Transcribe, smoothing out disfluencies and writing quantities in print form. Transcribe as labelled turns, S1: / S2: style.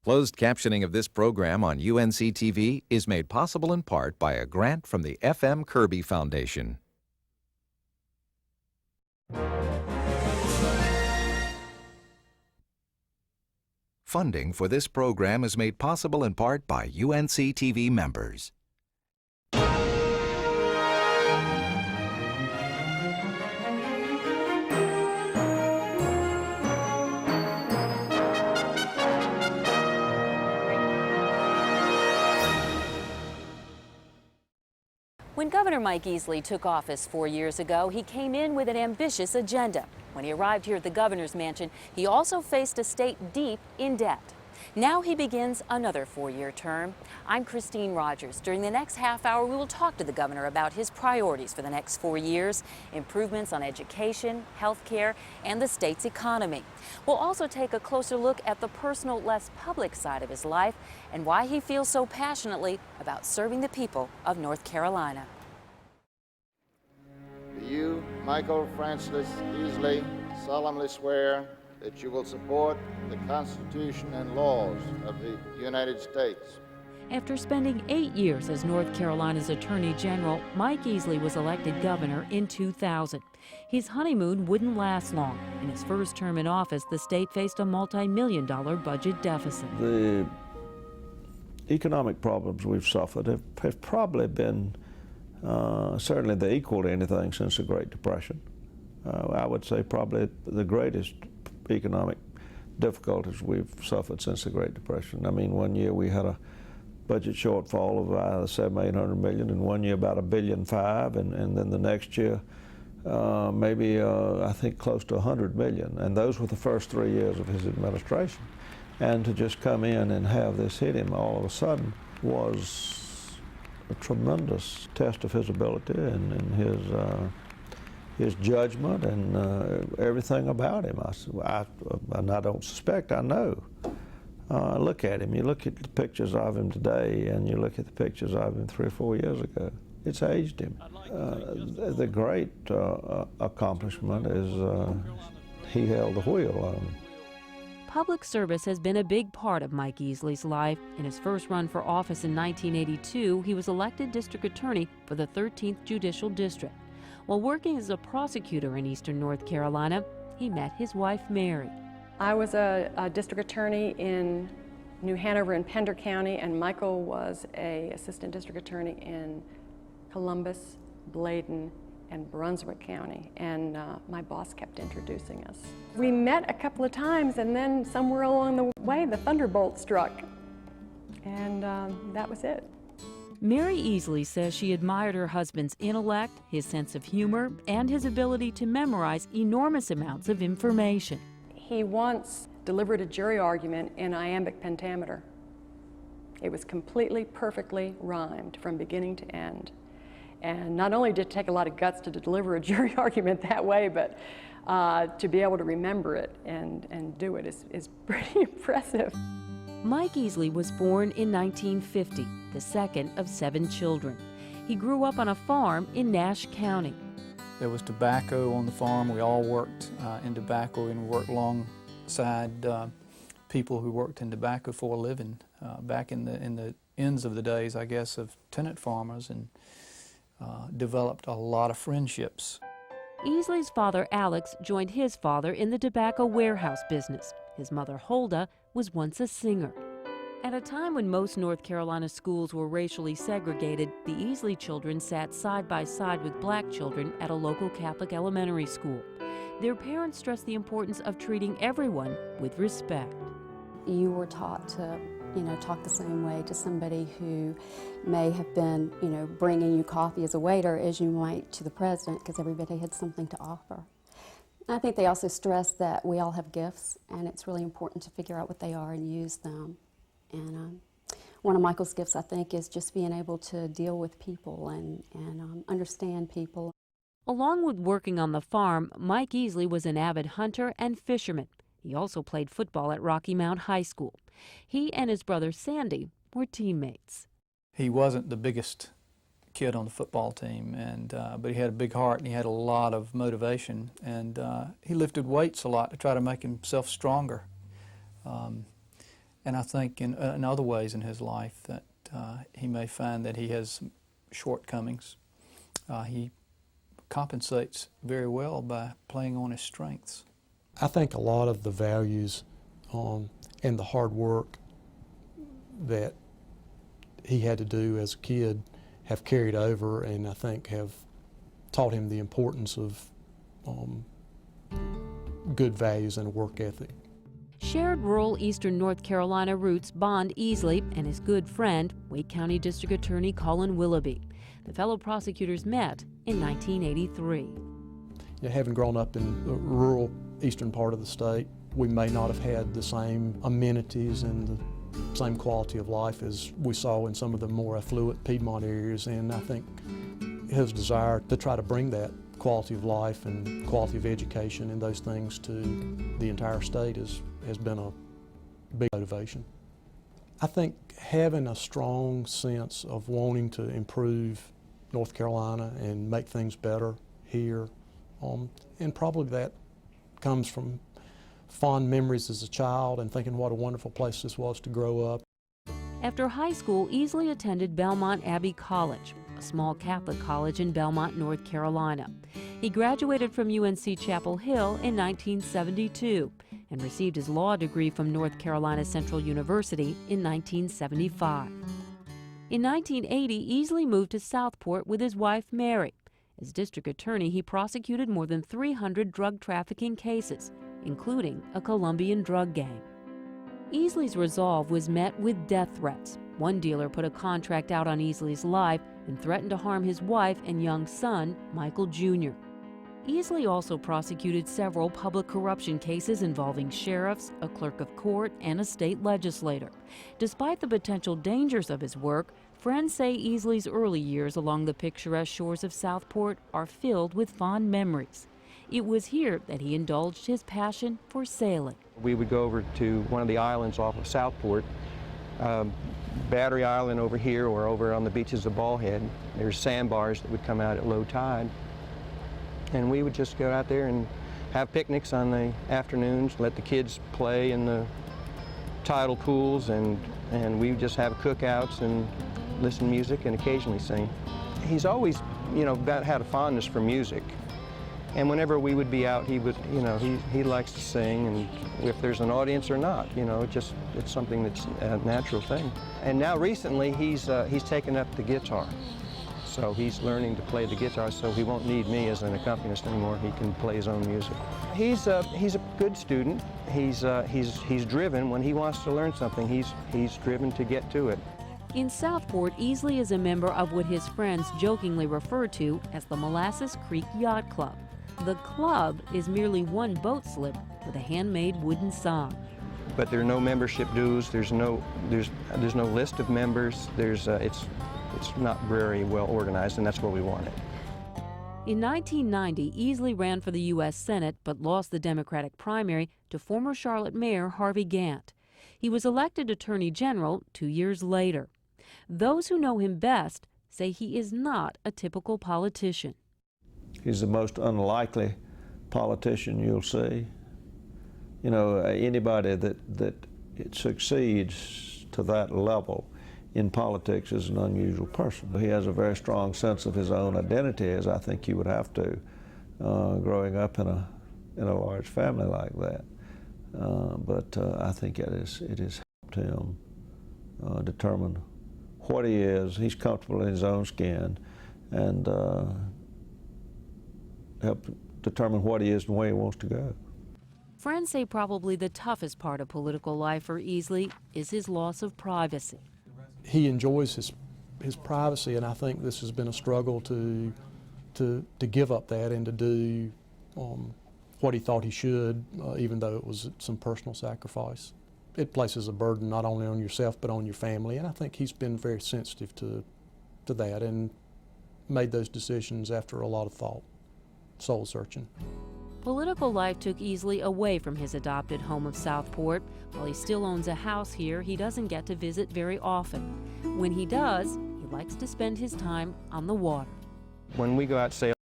S1: Closed captioning of this program on UNC-TV is made possible in part by a grant from the F.M. Kirby Foundation. Funding for this program is made possible in part by UNC-TV members.
S2: When Governor Mike Easley took office 4 years ago, he came in with an ambitious agenda. When he arrived here at the governor's mansion, he also faced a state deep in debt. Now he begins another 4-year term. I'm Christine Rogers. During the next half hour, we will talk to the governor about his priorities for the next 4 years, improvements on education, health care, and the state's economy. We'll also take a closer look at the personal, less public side of his life and why he feels so passionately about serving the people of North Carolina.
S3: Do you, Michael Francis Easley, solemnly swear that you will support the Constitution and laws of the United States?
S2: After spending 8 years as North Carolina's Attorney General, Mike Easley was elected governor in 2000. His honeymoon wouldn't last long. In his first term in office, the state faced a multi-million-dollar budget deficit.
S4: The economic problems we've suffered have probably been certainly the equal to anything since the Great Depression. I would say probably the greatest economic difficulties we've suffered since the Great Depression. I mean, one year we had a budget shortfall of $700–800 million, and one year about $1.5 billion, and then the next year maybe I think close to $100 million. And those were the first 3 years of his administration. And to just come in and have this hit him all of a sudden was a tremendous test of his ability and his judgment and everything about him. And I don't suspect, I know. Look at him. You look at the pictures of him today and you look at the pictures of him 3 or 4 years ago. It's aged him. The great accomplishment is he held the wheel on him.
S2: Public service has been a big part of Mike Easley's life. In his first run for office in 1982, he was elected district attorney for the 13th Judicial District. While working as a prosecutor in eastern North Carolina, he met his wife, Mary.
S5: I was a district attorney in New Hanover and Pender County, and Michael was an assistant district attorney in Columbus, Bladen, and Brunswick County, and my boss kept introducing us. We met a couple of times, and then somewhere along the way, the thunderbolt struck, and that was it.
S2: Mary Easley says she admired her husband's intellect, his sense of humor, and his ability to memorize enormous amounts of information.
S5: He once delivered a jury argument in iambic pentameter. It was completely, perfectly rhymed from beginning to end. And not only did it take a lot of guts to deliver a jury argument that way, but to be able to remember it and do it is pretty impressive.
S2: Mike Easley was born in 1950, the second of 7 children. He grew up on a farm in Nash County.
S6: There was tobacco on the farm. We all worked in tobacco and worked alongside people who worked in tobacco for a living back in the ends of the days, I guess, of tenant farmers, and developed a lot of friendships.
S2: Easley's father, Alex, joined his father in the tobacco warehouse business. His mother, Huldah, was once a singer. At a time when most North Carolina schools were racially segregated, the Easley children sat side by side with black children at a local Catholic elementary school. Their parents stressed the importance of treating everyone with respect.
S7: You were taught to, talk the same way to somebody who may have been, bringing you coffee as a waiter as you might to the president, because everybody had something to offer. I think they also stress that we all have gifts, and it's really important to figure out what they are and use them. And one of Michael's gifts, I think, is just being able to deal with people and understand people.
S2: Along with working on the farm, Mike Easley was an avid hunter and fisherman. He also played football at Rocky Mount High School. He and his brother Sandy were teammates.
S6: He wasn't the biggest kid on the football team, but he had a big heart and he had a lot of motivation, and he lifted weights a lot to try to make himself stronger. And I think in other ways in his life that he may find that he has shortcomings. He compensates very well by playing on his strengths. I think a lot of the values and the hard work that he had to do as a kid have carried over, and I think have taught him the importance of good values and a work ethic.
S2: Shared rural eastern North Carolina roots bond Easley and his good friend, Wake County District Attorney Colin Willoughby. The fellow prosecutors met in 1983.
S6: Having grown up in the rural eastern part of the state, we may not have had the same amenities and the same quality of life as we saw in some of the more affluent Piedmont areas, and I think his desire to try to bring that quality of life and quality of education and those things to the entire state has been a big motivation. I think having a strong sense of wanting to improve North Carolina and make things better here, and probably that comes from fond memories as a child and thinking what a wonderful place this was to grow up.
S2: After high school, Easley attended Belmont Abbey College, a small Catholic college in Belmont, North Carolina. He graduated from UNC Chapel Hill in 1972 and received his law degree from North Carolina Central University in 1975. In 1980, Easley moved to Southport with his wife, Mary. As district attorney, he prosecuted more than 300 drug trafficking cases, including a Colombian drug gang. Easley's resolve was met with death threats. One dealer put a contract out on Easley's life and threatened to harm his wife and young son, Michael Jr. Easley also prosecuted several public corruption cases involving sheriffs, a clerk of court, and a state legislator. Despite the potential dangers of his work, friends say Easley's early years along the picturesque shores of Southport are filled with fond memories. It was here that he indulged his passion for sailing.
S8: We would go over to one of the islands off of Southport, Battery Island over here, or over on the beaches of Ballhead. There's sandbars that would come out at low tide. And we would just go out there and have picnics on the afternoons, let the kids play in the tidal pools, and we would just have cookouts and listen to music and occasionally sing. He's always, had a fondness for music. And whenever we would be out, he likes to sing, and if there's an audience or not, it's something that's a natural thing. And now recently, he's taken up the guitar. So he's learning to play the guitar, so he won't need me as an accompanist anymore. He can play his own music. He's a good student. He's driven. When he wants to learn something, he's driven to get to it.
S2: In Southport, Easley is a member of what his friends jokingly refer to as the Molasses Creek Yacht Club. The club is merely one boat slip with a handmade wooden sign.
S8: But there are no membership dues. There's no list of members. It's not very well organized, and that's what we wanted.
S2: In 1990, Easley ran for the U.S. Senate but lost the Democratic primary to former Charlotte Mayor Harvey Gantt. He was elected Attorney General 2 years later. Those who know him best say he is not a typical politician.
S4: He's the most unlikely politician you'll see. Anybody that succeeds to that level in politics is an unusual person. He has a very strong sense of his own identity, as I think you would have to, growing up in a large family like that. But I think it has helped him determine what he is. He's comfortable in his own skin, and help determine what he is and where he wants to go.
S2: Friends say probably the toughest part of political life for Easley is his loss of privacy.
S6: He enjoys his privacy, and I think this has been a struggle to give up that and to do what he thought he should, even though it was some personal sacrifice. It places a burden not only on yourself but on your family, and I think he's been very sensitive to that and made those decisions after a lot of thought, soul searching.
S2: Political life took Easley away from his adopted home of Southport. While he still owns a house here, he doesn't get to visit very often. When he does, he likes to spend his time on the water.
S8: When we go out sailing,